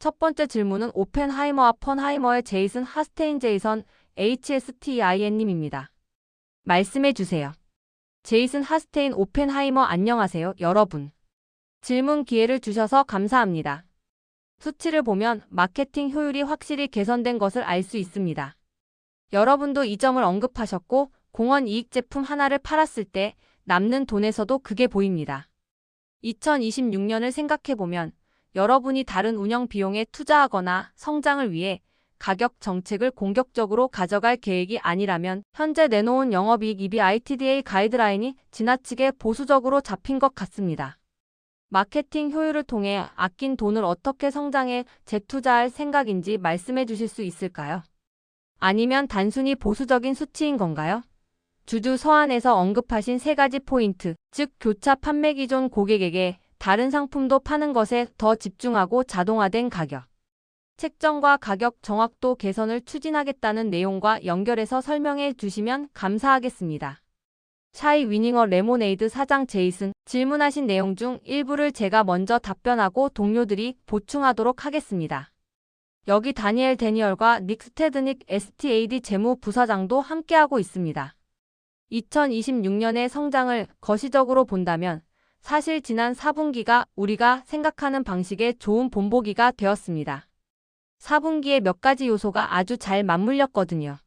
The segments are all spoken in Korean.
첫 번째 질문은 오펜하이머와 펀하이머의 제이슨 하스테인 제이선 HSTIN님입니다. 말씀해 주세요. 제이슨 하스테인 오펜하이머 안녕하세요, 여러분. 질문 기회를 주셔서 감사합니다. 수치를 보면 마케팅 효율이 확실히 개선된 것을 알 수 있습니다. 여러분도 이 점을 언급하셨고 공원 이익 제품 하나를 팔았을 때 남는 돈에서도 그게 보입니다. 2026년을 생각해보면 여러분이 다른 운영 비용에 투자하거나 성장을 위해 가격 정책을 공격적으로 가져갈 계획이 아니라면 현재 내놓은 영업이익 EBITDA 가이드라인이 지나치게 보수적으로 잡힌 것 같습니다. 마케팅 효율을 통해 아낀 돈을 어떻게 성장에 재투자할 생각인지 말씀해 주실 수 있을까요? 아니면 단순히 보수적인 수치인 건가요? 주주 서한에서 언급하신 세 가지 포인트, 즉 교차 판매 기존 고객에게 다른 상품도 파는 것에 더 집중하고 자동화된 가격 책정과 가격 정확도 개선을 추진하겠다는 내용과 연결해서 설명해 주시면 감사하겠습니다. 샤이 위닝어 레모네이드 사장 제이슨, 질문하신 내용 중 일부를 제가 먼저 답변하고 동료들이 보충하도록 하겠습니다. 여기 다니엘 데니얼과 닉 스테드닉 STAD 재무부사장도 함께하고 있습니다. 2026년의 성장을 거시적으로 본다면 사실 지난 4분기가 우리가 생각하는 방식의 좋은 본보기가 되었습니다. 4분기에 몇 가지 요소가 아주 잘 맞물렸거든요.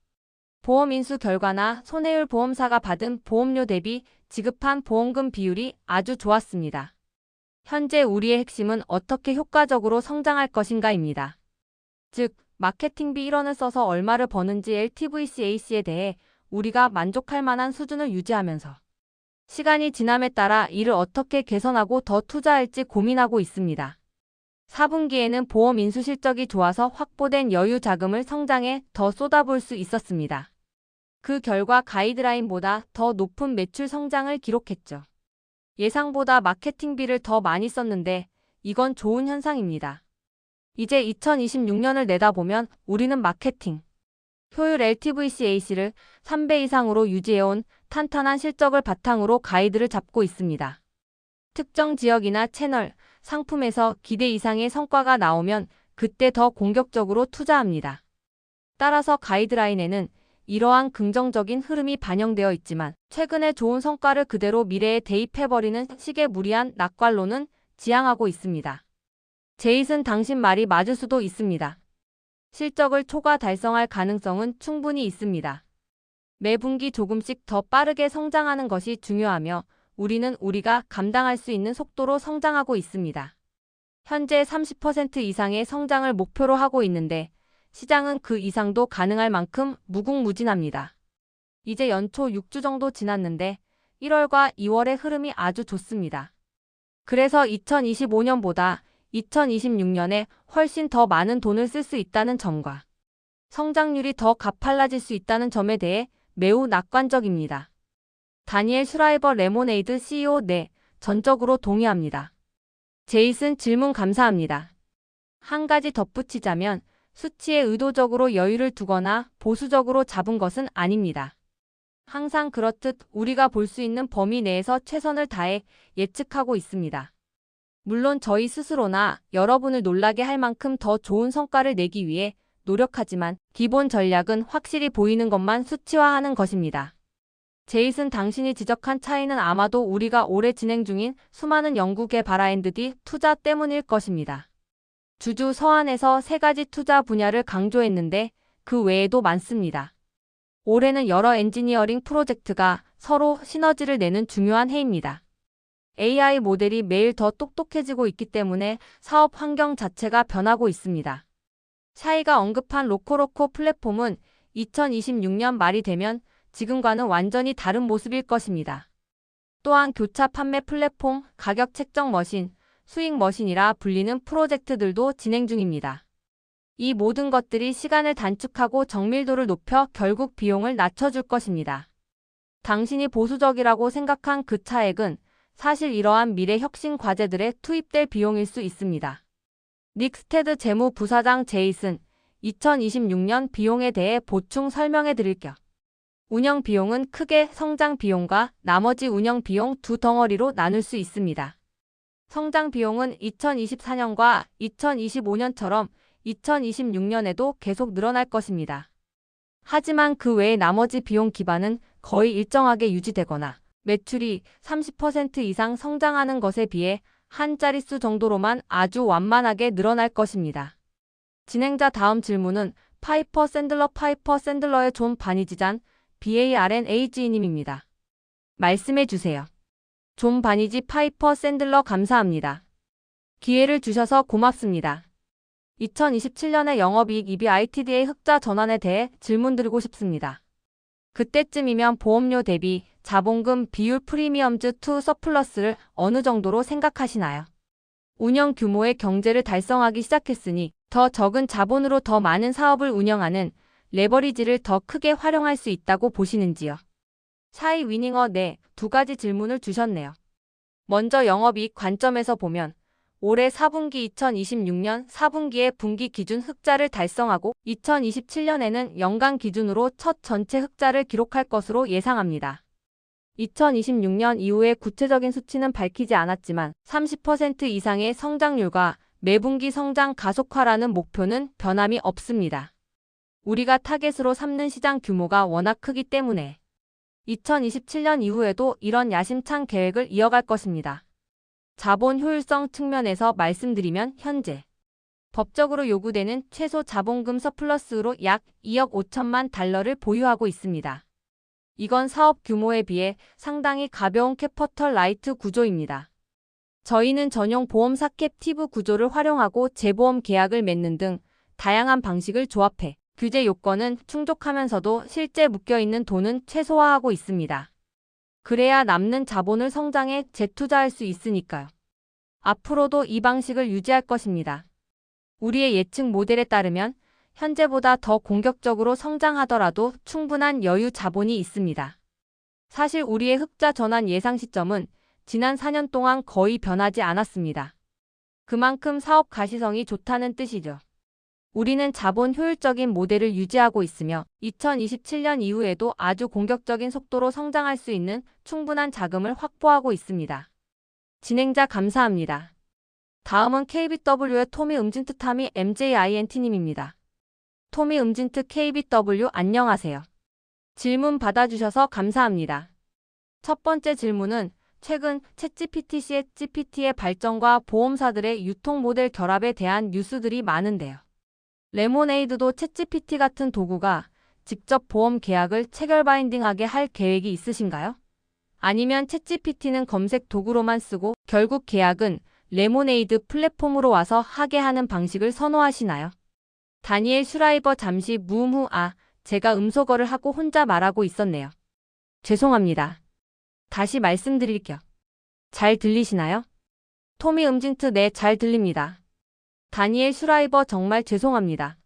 보험 인수 결과나 손해율 보험사가 받은 보험료 대비 지급한 보험금 비율이 아주 좋았습니다. 현재 우리의 핵심은 어떻게 효과적으로 성장할 것인가입니다. 즉, 마케팅비 1원을 써서 얼마를 버는지 LTVCAC에 대해 우리가 만족할 만한 수준을 유지하면서 시간이 지남에 따라 이를 어떻게 개선하고 더 투자할지 고민하고 있습니다. 4분기에는 보험 인수 실적이 좋아서 확보된 여유 자금을 성장에 더 쏟아부을 수 있었습니다. 그 결과 가이드라인보다 더 높은 매출 성장을 기록했죠. 예상보다 마케팅비를 더 많이 썼는데 이건 좋은 현상입니다. 이제 2026년을 내다보면 우리는 마케팅 효율 LTVCAC를 3배 이상으로 유지해온 탄탄한 실적을 바탕으로 가이드를 잡고 있습니다. 특정 지역이나 채널, 상품에서 기대 이상의 성과가 나오면 그때 더 공격적으로 투자합니다. 따라서 가이드라인에는 이러한 긍정적인 흐름이 반영되어 있지만 최근에 좋은 성과를 그대로 미래에 대입해버리는 식의 무리한 낙관론은 지양하고 있습니다. 제이슨 당신 말이 맞을 수도 있습니다. 실적을 초과 달성할 가능성은 충분히 있습니다. 매 분기 조금씩 더 빠르게 성장하는 것이 중요하며 우리는 우리가 감당할 수 있는 속도로 성장하고 있습니다. 현재 30% 이상의 성장을 목표로 하고 있는데 시장은 그 이상도 가능할 만큼 무궁무진합니다. 이제 연초 6주 정도 지났는데 1월과 2월의 흐름이 아주 좋습니다. 그래서 2025년보다 2026년에 훨씬 더 많은 돈을 쓸 수 있다는 점과 성장률이 더 가팔라질 수 있다는 점에 대해 매우 낙관적입니다. 다니엘 슈라이버 레모네이드 CEO 네, 전적으로 동의합니다. 제이슨 질문 감사합니다. 한 가지 덧붙이자면 수치에 의도적으로 여유를 두거나 보수적으로 잡은 것은 아닙니다. 항상 그렇듯 우리가 볼 수 있는 범위 내에서 최선을 다해 예측하고 있습니다. 물론 저희 스스로나 여러분을 놀라게 할 만큼 더 좋은 성과를 내기 위해 노력하지만 기본 전략은 확실히 보이는 것만 수치화하는 것입니다. 제이슨 당신이 지적한 차이는 아마도 우리가 올해 진행 중인 수많은 연구 개발 R&D 투자 때문일 것입니다. 주주 서한에서 세 가지 투자 분야를 강조했는데 그 외에도 많습니다. 올해는 여러 엔지니어링 프로젝트가 서로 시너지를 내는 중요한 해입니다. AI 모델이 매일 더 똑똑해지고 있기 때문에 사업 환경 자체가 변하고 있습니다. 샤이가 언급한 로코로코 플랫폼은 2026년 말이 되면 지금과는 완전히 다른 모습일 것입니다. 또한 교차 판매 플랫폼, 가격 책정 머신, 수익 머신이라 불리는 프로젝트들도 진행 중입니다. 이 모든 것들이 시간을 단축하고 정밀도를 높여 결국 비용을 낮춰줄 것입니다. 당신이 보수적이라고 생각한 그 차액은 사실 이러한 미래 혁신 과제들에 투입될 비용일 수 있습니다. 닉 스테드 재무부사장 제이슨, 2026년 비용에 대해 보충 설명해 드릴게요. 운영 비용은 크게 성장 비용과 나머지 운영 비용 두 덩어리로 나눌 수 있습니다. 성장 비용은 2024년과 2025년처럼 2026년에도 계속 늘어날 것입니다. 하지만 그 외의 나머지 비용 기반은 거의 일정하게 유지되거나 매출이 30% 이상 성장하는 것에 비해 한 자릿수 정도로만 아주 완만하게 늘어날 것입니다. 진행자 다음 질문은 파이퍼 샌들러의 존 바니지잔 BARNAG님입니다. 말씀해 주세요. 존 바니지 파이퍼 샌들러 감사합니다. 기회를 주셔서 고맙습니다. 2027년에 영업이익 EBITDA 흑자 전환에 대해 질문드리고 싶습니다. 그때쯤이면 보험료 대비 자본금 비율 프리미엄즈 투 서플러스를 어느 정도로 생각하시나요? 운영 규모의 경제를 달성하기 시작했으니 더 적은 자본으로 더 많은 사업을 운영하는 레버리지를 더 크게 활용할 수 있다고 보시는지요? 샤이 위닝어 네, 두 가지 질문을 주셨네요. 먼저 영업이익 관점에서 보면 올해 4분기 2026년 4분기에 분기 기준 흑자를 달성하고 2027년에는 연간 기준으로 첫 전체 흑자를 기록할 것으로 예상합니다. 2026년 이후의 구체적인 수치는 밝히지 않았지만 30% 이상의 성장률과 매분기 성장 가속화라는 목표는 변함이 없습니다. 우리가 타겟으로 삼는 시장 규모가 워낙 크기 때문에 2027년 이후에도 이런 야심찬 계획을 이어갈 것입니다. 자본 효율성 측면에서 말씀드리면 현재 법적으로 요구되는 최소 자본금 서플러스로 약 2억 5천만 달러를 보유하고 있습니다. 이건 사업 규모에 비해 상당히 가벼운 캐피털 라이트 구조입니다. 저희는 전용 보험사 캡티브 구조를 활용하고 재보험 계약을 맺는 등 다양한 방식을 조합해 규제 요건은 충족하면서도 실제 묶여있는 돈은 최소화하고 있습니다. 그래야 남는 자본을 성장에 재투자할 수 있으니까요. 앞으로도 이 방식을 유지할 것입니다. 우리의 예측 모델에 따르면 현재보다 더 공격적으로 성장하더라도 충분한 여유 자본이 있습니다. 사실 우리의 흑자 전환 예상 시점은 지난 4년 동안 거의 변하지 않았습니다. 그만큼 사업 가시성이 좋다는 뜻이죠. 우리는 자본 효율적인 모델을 유지하고 있으며 2027년 이후에도 아주 공격적인 속도로 성장할 수 있는 충분한 자금을 확보하고 있습니다. 진행자 감사합니다. 다음은 KBW의 토미 음진트 타미 MJINT님입니다. 토미 음진트 KBW 안녕하세요. 질문 받아주셔서 감사합니다. 첫 번째 질문은 최근 챗GPT의 발전과 보험사들의 유통 모델 결합에 대한 뉴스들이 많은데요. 레모네이드도 챗GPT 같은 도구가 직접 보험 계약을 체결 바인딩하게 할 계획이 있으신가요? 아니면 챗GPT는 검색 도구로만 쓰고 결국 계약은 레모네이드 플랫폼으로 와서 하게 하는 방식을 선호하시나요? 다니엘 슈라이버 잠시 무음 후 제가 음소거를 하고 혼자 말하고 있었네요. 죄송합니다. 다시 말씀드릴게요. 잘 들리시나요? 토미 음진트 네, 잘 들립니다. 다니엘 슈라이버 정말 죄송합니다.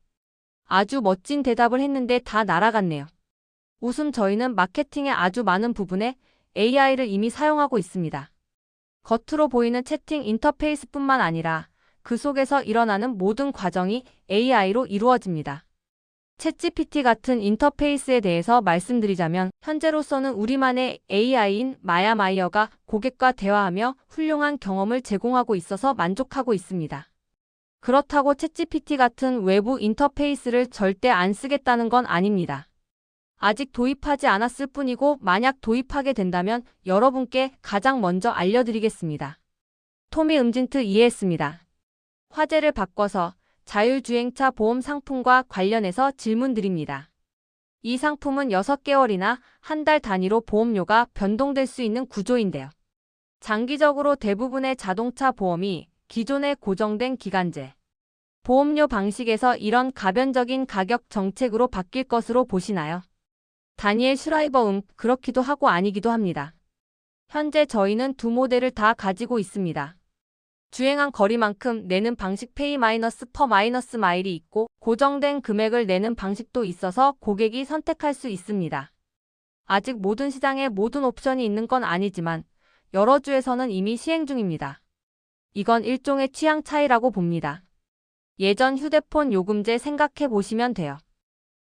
아주 멋진 대답을 했는데 다 날아갔네요. 웃음 저희는 마케팅의 아주 많은 부분에 AI를 이미 사용하고 있습니다. 겉으로 보이는 채팅 인터페이스뿐만 아니라 그 속에서 일어나는 모든 과정이 AI로 이루어집니다. 챗GPT 같은 인터페이스에 대해서 말씀드리자면 현재로서는 우리만의 AI인 마야마이어가 고객과 대화하며 훌륭한 경험을 제공하고 있어서 만족하고 있습니다. 그렇다고 챗GPT 같은 외부 인터페이스를 절대 안 쓰겠다는 건 아닙니다. 아직 도입하지 않았을 뿐이고 만약 도입하게 된다면 여러분께 가장 먼저 알려드리겠습니다. 토미 음진트 이해했습니다. 화제를 바꿔서 자율주행차 보험 상품과 관련해서 질문드립니다. 이 상품은 6개월이나 한 달 단위로 보험료가 변동될 수 있는 구조인데요. 장기적으로 대부분의 자동차 보험이 기존의 고정된 기간제 보험료 방식에서 이런 가변적인 가격 정책으로 바뀔 것으로 보시나요? 다니엘 슈라이버 그렇기도 하고 아니기도 합니다. 현재 저희는 두 모델을 다 가지고 있습니다. 주행한 거리만큼 내는 방식 페이 마이너스 퍼 마이너스 마일이 있고 고정된 금액을 내는 방식도 있어서 고객이 선택할 수 있습니다. 아직 모든 시장에 모든 옵션이 있는 건 아니지만 여러 주에서는 이미 시행 중입니다. 이건 일종의 취향 차이라고 봅니다. 예전 휴대폰 요금제 생각해 보시면 돼요.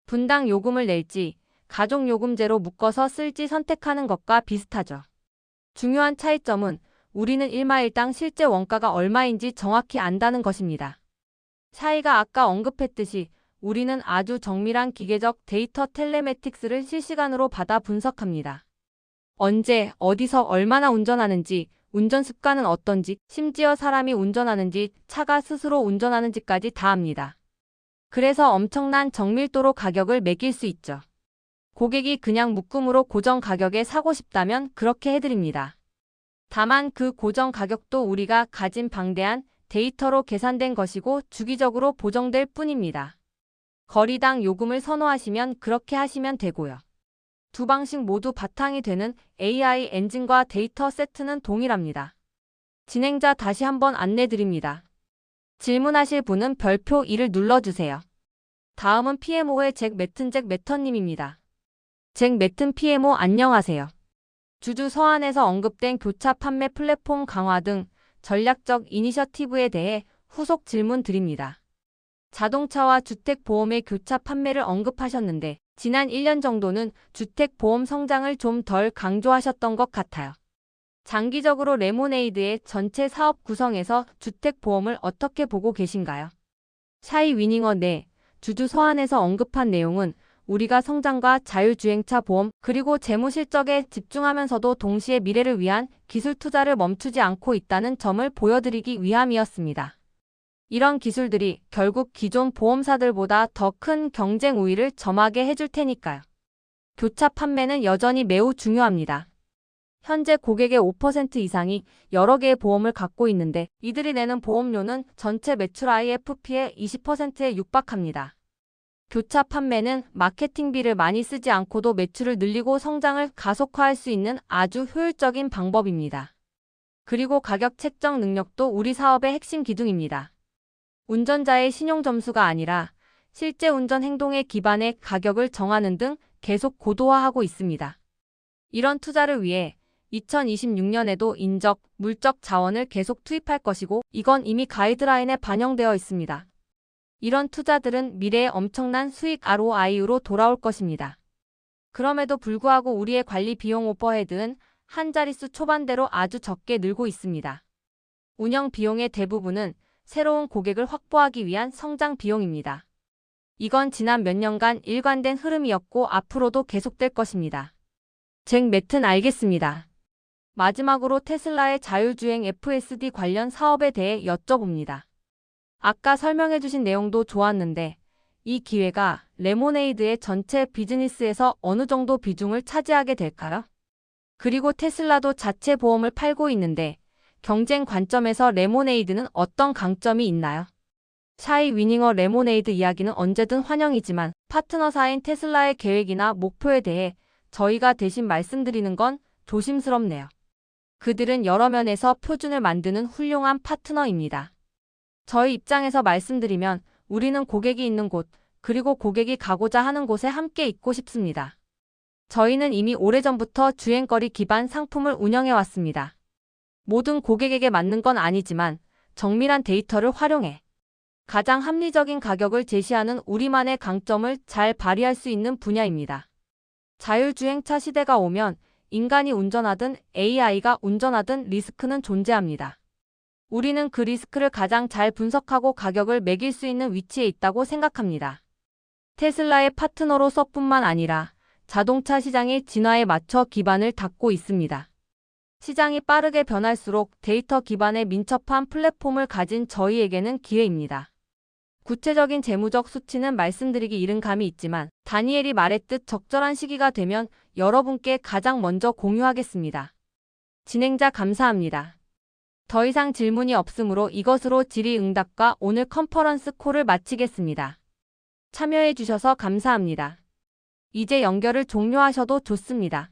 분당 요금을 낼지 가족 요금제로 묶어서 쓸지 선택하는 것과 비슷하죠. 중요한 차이점은 우리는 1마일당 실제 원가가 얼마인지 정확히 안다는 것입니다. 샤이가 아까 언급했듯이 우리는 아주 정밀한 기계적 데이터 텔레매틱스를 실시간으로 받아 분석합니다. 언제, 어디서 얼마나 운전하는지, 운전 습관은 어떤지, 심지어 사람이 운전하는지, 차가 스스로 운전하는지까지 다 압니다. 그래서 엄청난 정밀도로 가격을 매길 수 있죠. 고객이 그냥 묶음으로 고정 가격에 사고 싶다면 그렇게 해드립니다. 다만 그 고정 가격도 우리가 가진 방대한 데이터로 계산된 것이고 주기적으로 보정될 뿐입니다. 거리당 요금을 선호하시면 그렇게 하시면 되고요. 두 방식 모두 바탕이 되는 AI 엔진과 데이터 세트는 동일합니다. 진행자 다시 한번 안내드립니다. 질문하실 분은 별표 2를 눌러주세요. 다음은 PMO의 잭 매튼님입니다. 잭 매튼 PMO 안녕하세요. 주주 서한에서 언급된 교차 판매 플랫폼 강화 등 전략적 이니셔티브에 대해 후속 질문 드립니다. 자동차와 주택보험의 교차 판매를 언급하셨는데 지난 1년 정도는 주택보험 성장을 좀 덜 강조하셨던 것 같아요. 장기적으로 레모네이드의 전체 사업 구성에서 주택보험을 어떻게 보고 계신가요? 샤이 위닝어 네, 주주 서한에서 언급한 내용은 우리가 성장과 자율주행차 보험 그리고 재무 실적에 집중하면서도 동시에 미래를 위한 기술 투자를 멈추지 않고 있다는 점을 보여드리기 위함이었습니다. 이런 기술들이 결국 기존 보험사들보다 더 큰 경쟁 우위를 점하게 해줄 테니까요. 교차 판매는 여전히 매우 중요합니다. 현재 고객의 5% 이상이 여러 개의 보험을 갖고 있는데 이들이 내는 보험료는 전체 매출 IFP의 20%에 육박합니다. 교차 판매는 마케팅비를 많이 쓰지 않고도 매출을 늘리고 성장을 가속화할 수 있는 아주 효율적인 방법입니다. 그리고 가격 책정 능력도 우리 사업의 핵심 기둥입니다. 운전자의 신용 점수가 아니라 실제 운전 행동에 기반해 가격을 정하는 등 계속 고도화하고 있습니다. 이런 투자를 위해 2026년에도 인적, 물적 자원을 계속 투입할 것이고 이건 이미 가이드라인에 반영되어 있습니다. 이런 투자들은 미래에 엄청난 수익 ROI로 돌아올 것입니다. 그럼에도 불구하고 우리의 관리 비용 오버헤드는 한 자릿수 초반대로 아주 적게 늘고 있습니다. 운영 비용의 대부분은 새로운 고객을 확보하기 위한 성장 비용입니다. 이건 지난 몇 년간 일관된 흐름이었고 앞으로도 계속될 것입니다. 잭 매튼 알겠습니다. 마지막으로 테슬라의 자율주행 FSD 관련 사업에 대해 여쭤봅니다. 아까 설명해주신 내용도 좋았는데 이 기회가 레모네이드의 전체 비즈니스에서 어느 정도 비중을 차지하게 될까요? 그리고 테슬라도 자체 보험을 팔고 있는데 경쟁 관점에서 레모네이드는 어떤 강점이 있나요? 샤이 위닝어 레모네이드 이야기는 언제든 환영이지만 파트너사인 테슬라의 계획이나 목표에 대해 저희가 대신 말씀드리는 건 조심스럽네요. 그들은 여러 면에서 표준을 만드는 훌륭한 파트너입니다. 저희 입장에서 말씀드리면 우리는 고객이 있는 곳, 그리고 고객이 가고자 하는 곳에 함께 있고 싶습니다. 저희는 이미 오래전부터 주행거리 기반 상품을 운영해왔습니다. 모든 고객에게 맞는 건 아니지만 정밀한 데이터를 활용해 가장 합리적인 가격을 제시하는 우리만의 강점을 잘 발휘할 수 있는 분야입니다. 자율주행차 시대가 오면 인간이 운전하든 AI가 운전하든 리스크는 존재합니다. 우리는 그 리스크를 가장 잘 분석하고 가격을 매길 수 있는 위치에 있다고 생각합니다. 테슬라의 파트너로서뿐만 아니라 자동차 시장의 진화에 맞춰 기반을 닦고 있습니다. 시장이 빠르게 변할수록 데이터 기반의 민첩한 플랫폼을 가진 저희에게는 기회입니다. 구체적인 재무적 수치는 말씀드리기 이른 감이 있지만 다니엘이 말했듯 적절한 시기가 되면 여러분께 가장 먼저 공유하겠습니다. 진행자 감사합니다. 더 이상 질문이 없으므로 이것으로 질의응답과 오늘 컨퍼런스 콜을 마치겠습니다. 참여해 주셔서 감사합니다. 이제 연결을 종료하셔도 좋습니다.